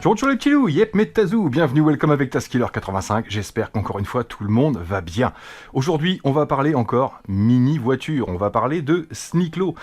Bonjour les petits loups, yep, Metazoo, bienvenue, welcome avec Taskiller85, j'espère qu'encore une fois tout le monde va bien. Aujourd'hui on va parler encore mini voiture, on va parler de Sneaklo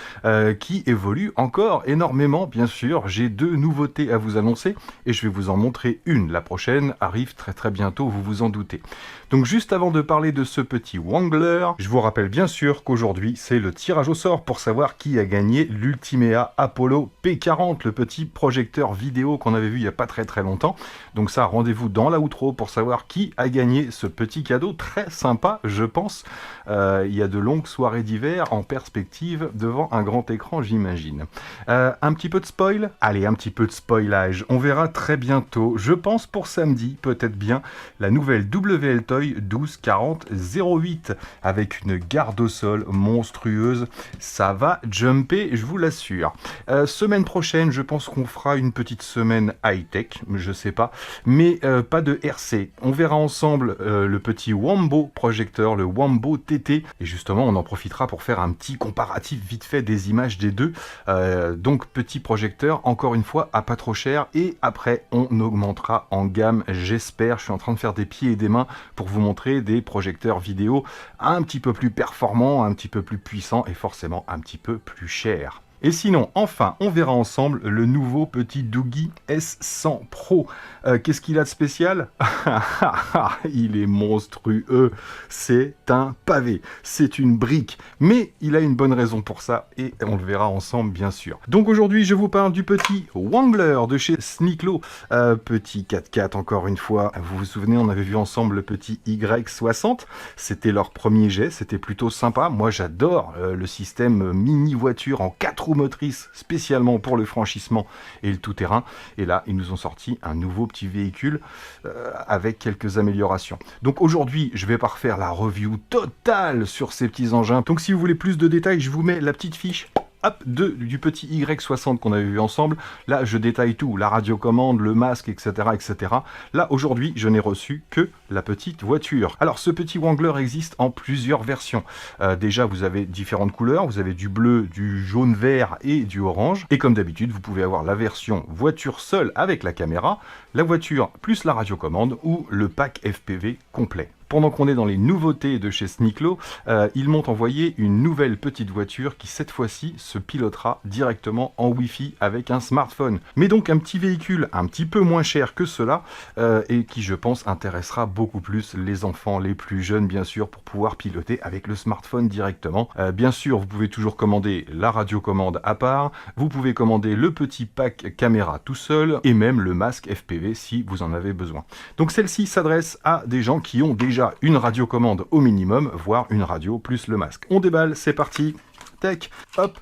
qui évolue encore énormément bien sûr. J'ai deux nouveautés à vous annoncer et je vais vous en montrer une, la prochaine arrive très bientôt, vous vous en doutez. Donc juste avant de parler de ce petit Wrangler, je vous rappelle bien sûr qu'aujourd'hui c'est le tirage au sort pour savoir qui a gagné l'Ultimea Apollo P40, le petit projecteur vidéo qu'on avait vu il y a pas très longtemps. Donc ça, rendez-vous dans la outro pour savoir qui a gagné ce petit cadeau très sympa, je pense. Il y a de longues soirées d'hiver en perspective devant un grand écran, j'imagine. Un petit peu de spoil? Allez, un petit peu de spoilage. On verra très bientôt, je pense pour samedi, peut-être bien, la nouvelle WLToy 124008 avec une garde au sol monstrueuse. Ça va jumper, je vous l'assure. Semaine prochaine, je pense qu'on fera une petite semaine high-tech, je sais pas, mais pas de RC. On verra ensemble le petit Wambo projecteur, le Wambo TT, et justement on en profitera pour faire un petit comparatif vite fait des images des deux. Donc petit projecteur, encore une fois, à pas trop cher, et après on augmentera en gamme, j'espère. Je suis en train de faire des pieds et des mains pour vous montrer des projecteurs vidéo un petit peu plus performants, un petit peu plus puissants et forcément un petit peu plus chers. Et sinon, enfin, on verra ensemble le nouveau petit Doogee S100 Pro. Qu'est-ce qu'il a de spécial? Il est monstrueux. C'est un pavé. C'est une brique. Mais il a une bonne raison pour ça et on le verra ensemble, bien sûr. Donc aujourd'hui, je vous parle du petit Wrangler de chez Sneaklo. Petit 4x4, encore une fois. Vous vous souvenez, on avait vu ensemble le petit Y60. C'était leur premier jet. C'était plutôt sympa. Moi, j'adore le système mini voiture en 4 roues motrices spécialement pour le franchissement et le tout-terrain. Et là, ils nous ont sorti un nouveau petit véhicule avec quelques améliorations. Donc aujourd'hui, je vais pas refaire la review totale sur ces petits engins. Donc si vous voulez plus de détails, je vous mets la petite fiche. Hop, du petit Y60 qu'on avait vu ensemble. Là, je détaille tout, la radiocommande, le masque, etc., etc. Là, aujourd'hui, je n'ai reçu que la petite voiture. Alors, ce petit Wrangler existe en plusieurs versions. Déjà, vous avez différentes couleurs. Vous avez du bleu, du jaune vert et du orange. Et comme d'habitude, vous pouvez avoir la version voiture seule avec la caméra, la voiture plus la radiocommande ou le pack FPV complet. Pendant qu'on est dans les nouveautés de chez Sneaklo, ils m'ont envoyé une nouvelle petite voiture qui cette fois-ci se pilotera directement en Wi-Fi avec un smartphone. Mais donc un petit véhicule un petit peu moins cher que cela et qui je pense intéressera beaucoup plus les enfants, les plus jeunes bien sûr, pour pouvoir piloter avec le smartphone directement. Bien sûr, vous pouvez toujours commander la radiocommande à part, vous pouvez commander le petit pack caméra tout seul et même le masque FPV si vous en avez besoin. Donc celle-ci s'adresse à des gens qui ont déjà une radiocommande au minimum, voire une radio plus le masque. On déballe, c'est parti, tac, hop.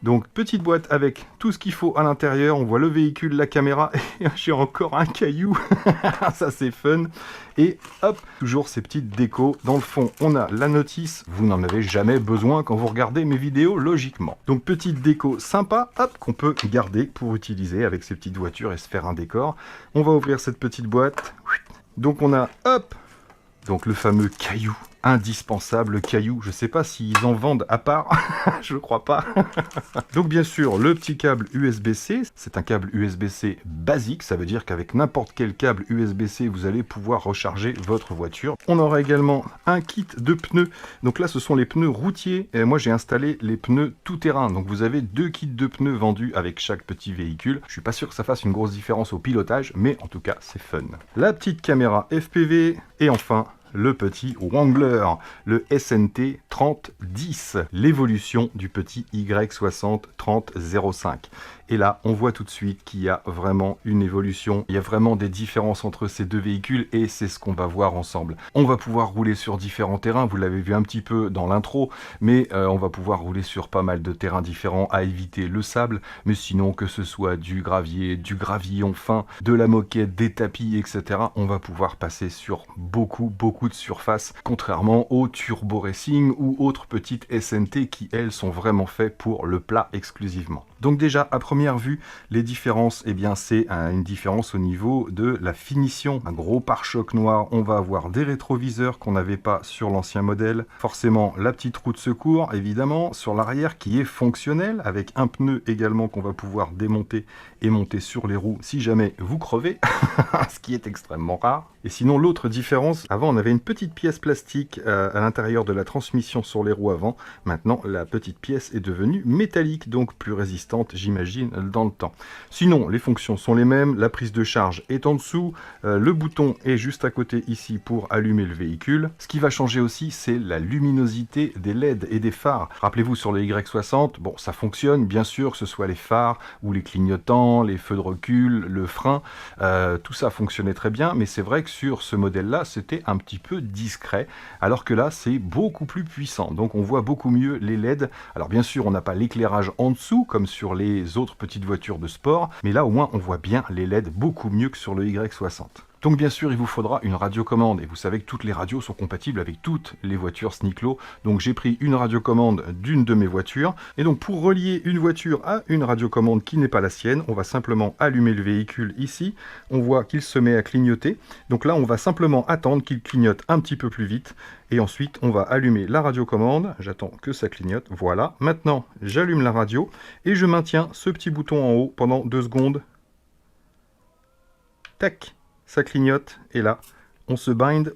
Donc petite boîte avec tout ce qu'il faut à l'intérieur, on voit le véhicule, la caméra, et j'ai encore un caillou, ça c'est fun. Et hop, toujours ces petites décos. Dans le fond, on a la notice, vous n'en avez jamais besoin quand vous regardez mes vidéos, logiquement. Donc petite déco sympa, hop, qu'on peut garder pour utiliser avec ces petites voitures et se faire un décor. On va ouvrir cette petite boîte. Donc on a, hop, donc le fameux caillou, indispensable caillou, je sais pas s'ils en vendent à part, je crois pas. Donc bien sûr, le petit câble USB-C, c'est un câble USB-C basique, ça veut dire qu'avec n'importe quel câble USB-C, vous allez pouvoir recharger votre voiture. On aura également un kit de pneus, donc là ce sont les pneus routiers, et moi j'ai installé les pneus tout-terrain, donc vous avez 2 kits de pneus vendus avec chaque petit véhicule. Je suis pas sûr que ça fasse une grosse différence au pilotage, mais en tout cas c'est fun. La petite caméra FPV, et enfin le petit Wrangler, le SNT 3010, l'évolution du petit Y60 3005. Et là, on voit tout de suite qu'il y a vraiment une évolution, il y a vraiment des différences entre ces deux véhicules et c'est ce qu'on va voir ensemble. On va pouvoir rouler sur différents terrains, vous l'avez vu un petit peu dans l'intro, mais on va pouvoir rouler sur pas mal de terrains différents à éviter le sable, mais sinon que ce soit du gravier, du gravillon fin, de la moquette, des tapis, etc., on va pouvoir passer sur beaucoup beaucoup de surface, contrairement au Turbo Racing ou autres petites SNT qui, elles, sont vraiment faites pour le plat exclusivement. Donc déjà, à première vue, les différences, eh bien, c'est une différence au niveau de la finition. Un gros pare-choc noir, on va avoir des rétroviseurs qu'on n'avait pas sur l'ancien modèle. Forcément, la petite roue de secours, évidemment, sur l'arrière qui est fonctionnelle, avec un pneu également qu'on va pouvoir démonter et monter sur les roues si jamais vous crevez, ce qui est extrêmement rare. Et sinon, l'autre différence, avant on avait une petite pièce plastique à l'intérieur de la transmission sur les roues avant. Maintenant, la petite pièce est devenue métallique, donc plus résistante, j'imagine, dans le temps. Sinon, les fonctions sont les mêmes, la prise de charge est en dessous, le bouton est juste à côté ici pour allumer le véhicule. Ce qui va changer aussi, c'est la luminosité des LED et des phares. Rappelez-vous, sur le Y60, bon, ça fonctionne, bien sûr, que ce soit les phares ou les clignotants, les feux de recul, le frein, tout ça fonctionnait très bien, mais c'est vrai que sur ce modèle-là, c'était un petit peu discret, alors que là, c'est beaucoup plus puissant. Donc on voit beaucoup mieux les LED. Alors bien sûr, on n'a pas l'éclairage en dessous, comme sur les autres petites voitures de sport, mais là, au moins, on voit bien les LED beaucoup mieux que sur le Y60. Donc bien sûr, il vous faudra une radiocommande, et vous savez que toutes les radios sont compatibles avec toutes les voitures Sniclo, donc j'ai pris une radiocommande d'une de mes voitures, et donc pour relier une voiture à une radiocommande qui n'est pas la sienne, on va simplement allumer le véhicule ici, on voit qu'il se met à clignoter, donc là on va simplement attendre qu'il clignote un petit peu plus vite, et ensuite on va allumer la radiocommande, j'attends que ça clignote, voilà, maintenant j'allume la radio, et je maintiens ce petit bouton en haut pendant 2 secondes, tac, ça clignote, et là, on se bind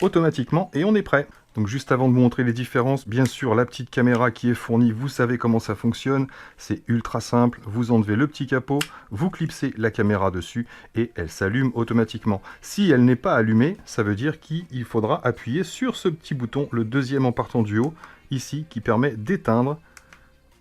automatiquement et on est prêt. Donc juste avant de vous montrer les différences, bien sûr, la petite caméra qui est fournie, vous savez comment ça fonctionne, c'est ultra simple, vous enlevez le petit capot, vous clipsez la caméra dessus et elle s'allume automatiquement. Si elle n'est pas allumée, ça veut dire qu'il faudra appuyer sur ce petit bouton, le deuxième en partant du haut, ici, qui permet d'éteindre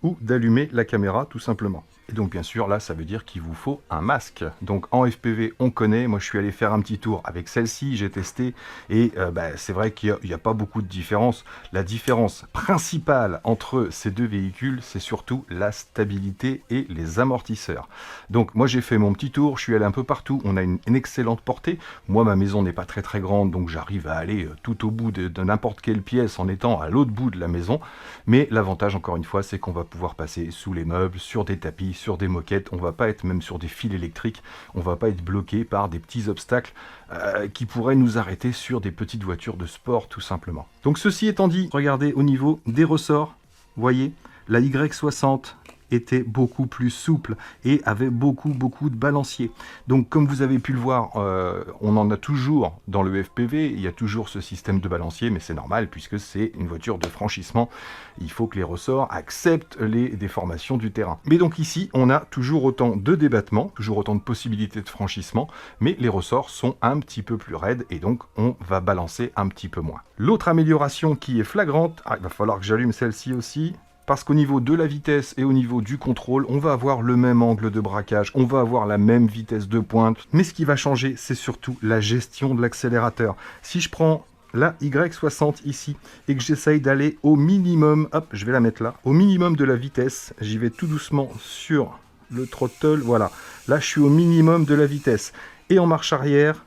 ou d'allumer la caméra tout simplement. Et donc bien sûr là ça veut dire qu'il vous faut un masque. Donc en FPV on connaît, moi je suis allé faire un petit tour avec celle-ci, j'ai testé et c'est vrai qu'il n'y a pas beaucoup de différence. La différence principale entre ces deux véhicules c'est surtout la stabilité et les amortisseurs. Donc moi j'ai fait mon petit tour, je suis allé un peu partout, on a une excellente portée. Moi ma maison n'est pas très grande donc j'arrive à aller tout au bout de n'importe quelle pièce en étant à l'autre bout de la maison. Mais l'avantage encore une fois c'est qu'on va pouvoir passer sous les meubles, sur des tapis, sur des moquettes, on va pas être même sur des fils électriques, on va pas être bloqué par des petits obstacles qui pourraient nous arrêter sur des petites voitures de sport tout simplement. Donc ceci étant dit, regardez au niveau des ressorts, voyez, la Y60 était beaucoup plus souple et avait beaucoup de balancier. Donc comme vous avez pu le voir, on en a toujours dans le FPV, il y a toujours ce système de balancier, mais c'est normal puisque c'est une voiture de franchissement. Il faut que les ressorts acceptent les déformations du terrain. Mais donc ici, on a toujours autant de débattements, toujours autant de possibilités de franchissement, mais les ressorts sont un petit peu plus raides et donc on va balancer un petit peu moins. L'autre amélioration qui est flagrante, il va falloir que j'allume celle-ci aussi, parce qu'au niveau de la vitesse et au niveau du contrôle, on va avoir le même angle de braquage, on va avoir la même vitesse de pointe. Mais ce qui va changer, c'est surtout la gestion de l'accélérateur. Si je prends la Y60 ici et que j'essaye d'aller au minimum, hop, je vais la mettre là, au minimum de la vitesse, j'y vais tout doucement sur le throttle, voilà. Là, je suis au minimum de la vitesse. Et en marche arrière,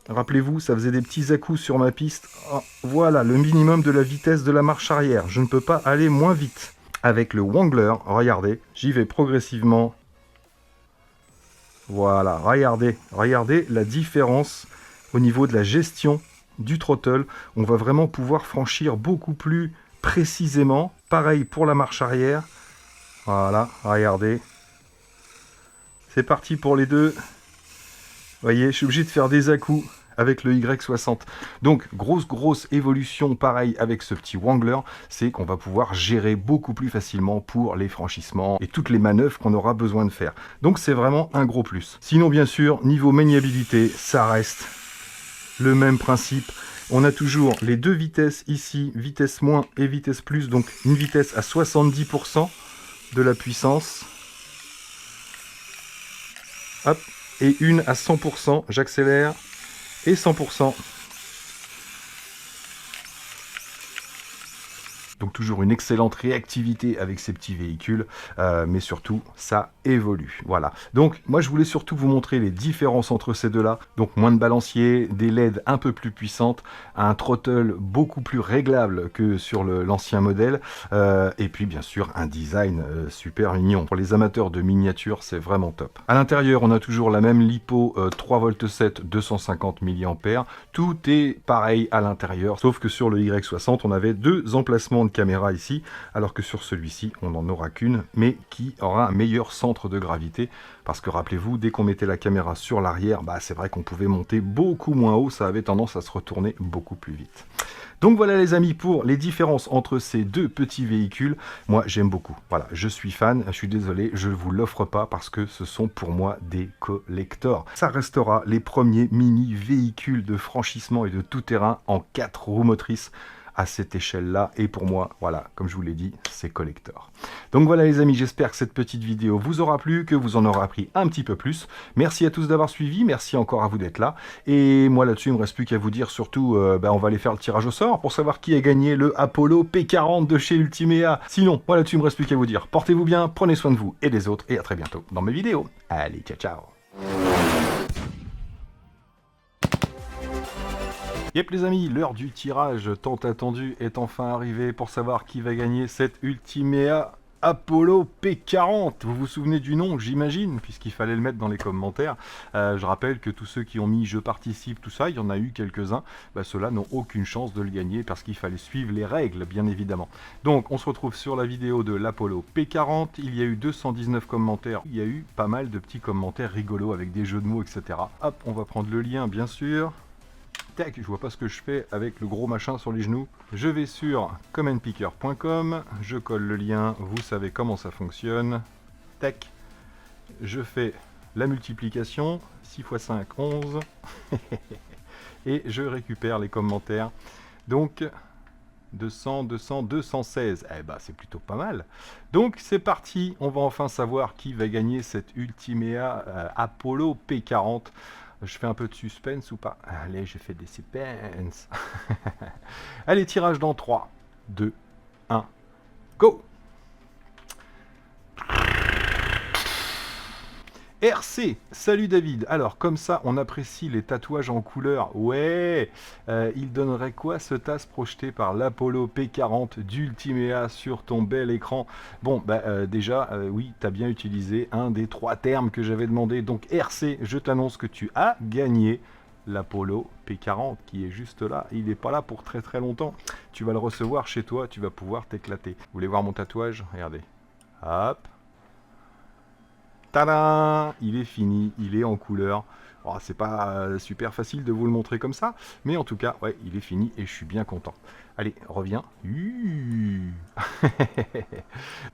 rappelez-vous, ça faisait des petits à-coups sur ma piste. Oh, voilà, le minimum de la vitesse de la marche arrière. Je ne peux pas aller moins vite. Avec le Wrangler, regardez, j'y vais progressivement. Voilà, regardez la différence au niveau de la gestion du throttle. On va vraiment pouvoir franchir beaucoup plus précisément. Pareil pour la marche arrière. Voilà, regardez. C'est parti pour les deux. Vous voyez, je suis obligé de faire des à-coups avec le Y60. Donc, grosse évolution, pareil avec ce petit Wrangler, c'est qu'on va pouvoir gérer beaucoup plus facilement pour les franchissements et toutes les manœuvres qu'on aura besoin de faire. Donc, c'est vraiment un gros plus. Sinon, bien sûr, niveau maniabilité, ça reste le même principe. On a toujours les deux vitesses ici, vitesse moins et vitesse plus, donc une vitesse à 70% de la puissance. Hop. Et une à 100%, j'accélère, et 100%. Donc toujours une excellente réactivité avec ces petits véhicules, mais surtout ça évolue. Voilà. Donc moi je voulais surtout vous montrer les différences entre ces deux-là. Donc moins de balancier, des LED un peu plus puissantes, un throttle beaucoup plus réglable que sur l'ancien modèle, et puis bien sûr un design super mignon. Pour les amateurs de miniatures, c'est vraiment top. À l'intérieur, on a toujours la même LiPo 3V7 250 mAh. Tout est pareil à l'intérieur, sauf que sur le Y60, on avait deux emplacements de caméra ici, alors que sur celui-ci, on n'en aura qu'une, mais qui aura un meilleur centre de gravité, parce que rappelez-vous, dès qu'on mettait la caméra sur l'arrière, c'est vrai qu'on pouvait monter beaucoup moins haut, ça avait tendance à se retourner beaucoup plus vite. Donc voilà les amis pour les différences entre ces deux petits véhicules. Moi j'aime beaucoup, voilà, je suis fan, je suis désolé, je ne vous l'offre pas parce que ce sont pour moi des collectors. Ça restera les premiers mini véhicules de franchissement et de tout-terrain en 4 roues motrices à cette échelle-là, et pour moi, voilà, comme je vous l'ai dit, c'est collector. Donc voilà les amis, j'espère que cette petite vidéo vous aura plu, que vous en aurez appris un petit peu plus. Merci à tous d'avoir suivi, merci encore à vous d'être là, et moi là-dessus, il ne me reste plus qu'à vous dire, surtout, on va aller faire le tirage au sort pour savoir qui a gagné le Apollo P40 de chez Ultimea. Sinon, moi là-dessus, il ne me reste plus qu'à vous dire, portez-vous bien, prenez soin de vous et des autres, et à très bientôt dans mes vidéos. Allez, ciao ciao. Yep les amis, l'heure du tirage tant attendu est enfin arrivée pour savoir qui va gagner cette Ultimea Apollo P40. Vous vous souvenez du nom, j'imagine, puisqu'il fallait le mettre dans les commentaires. Je rappelle que tous ceux qui ont mis « je participe », tout ça, il y en a eu quelques-uns, ceux-là n'ont aucune chance de le gagner parce qu'il fallait suivre les règles, bien évidemment. Donc on se retrouve sur la vidéo de l'Apollo P40. Il y a eu 219 commentaires, il y a eu pas mal de petits commentaires rigolos avec des jeux de mots, etc. Hop, on va prendre le lien, bien sûr. Tac, je vois pas ce que je fais avec le gros machin sur les genoux. Je vais sur commentpicker.com, je colle le lien, vous savez comment ça fonctionne. Tac, je fais la multiplication, 6 x 5, 11. Et je récupère les commentaires. Donc 200, 200, 216. C'est plutôt pas mal. Donc c'est parti, on va enfin savoir qui va gagner cette Ultimea Apollo P40. Je fais un peu de suspense ou pas? Allez, je fais des suspense. Allez, tirage dans 3, 2, 1, go! RC, salut David. Alors comme ça on apprécie les tatouages en couleur. Ouais, il donnerait quoi ce tasse projeté par l'Apollo P40 d'Ultimea sur ton bel écran? Bon, déjà, oui, tu as bien utilisé un des 3 termes que j'avais demandé. Donc RC, je t'annonce que tu as gagné l'Apollo P40 qui est juste là. Il n'est pas là pour très très longtemps. Tu vas le recevoir chez toi, tu vas pouvoir t'éclater. Vous voulez voir mon tatouage? Regardez. Hop. Tadam! Il est fini, il est en couleur. Oh, c'est pas super facile de vous le montrer comme ça, mais en tout cas, ouais, il est fini et je suis bien content. Allez, reviens.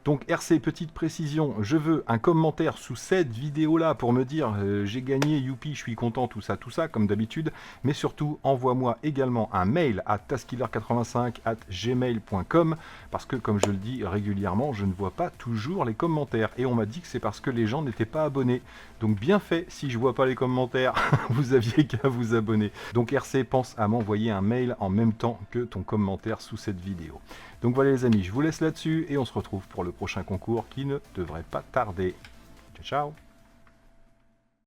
Donc RC, petite précision, je veux un commentaire sous cette vidéo-là pour me dire j'ai gagné, youpi, je suis content, tout ça, comme d'habitude. Mais surtout, envoie-moi également un mail à taskiller85@gmail.com parce que, comme je le dis régulièrement, je ne vois pas toujours les commentaires. Et on m'a dit que c'est parce que les gens n'étaient pas abonnés. Donc bien fait, si je vois pas les commentaires, vous aviez qu'à vous abonner. Donc RC, pense à m'envoyer un mail en même temps que ton commentaire sous cette vidéo. Donc voilà les amis, je vous laisse là-dessus et on se retrouve pour le prochain concours qui ne devrait pas tarder. Ciao ciao.